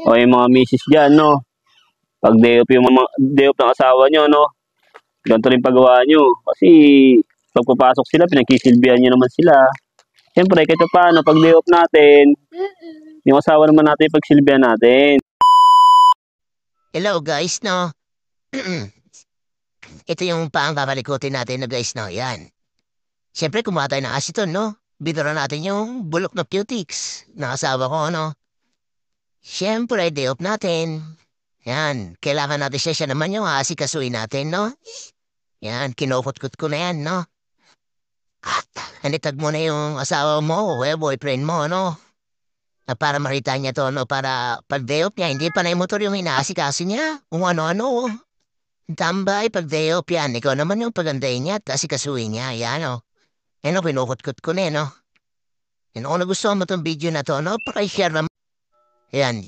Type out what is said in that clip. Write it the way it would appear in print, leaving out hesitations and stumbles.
O yung mga misis dyan, no? Pag day off yung mga day off ng asawa nyo, no? Ganito rin pagawa nyo. Kasi pagpapasok sila, pinagkisilbihan nyo naman sila. Siyempre, kahit paano, pag day off natin, yung asawa naman natin pagsilbihan natin. Hello guys, no? Ito yung paang babalikutin natin na guys, no? Yan. Siyempre, kumuha tayo ng aceton, no? Bidura natin yung bulok na cutics ng asawa ko, no? Siyempre, day off natin. Yan. Kailangan natin siya naman yung aasikasuin natin, no? Yan. Kinukot-kot ko na yan, no? Anitag mo na yung asawa mo o boyfriend mo, no? Na para marita niya to, no? Para pag day off niya, hindi pa na yung motor yung inaasikaso niya. Kung ano-ano, oh. Tambay, pag day off yan, ikaw naman yung pagandahin niya at asikasuin niya, yan, oh. Ano, kinukot-kot ko na, no? Yan, kung nagustuhan mo tong video na to, no? Paki-share naman. Yan.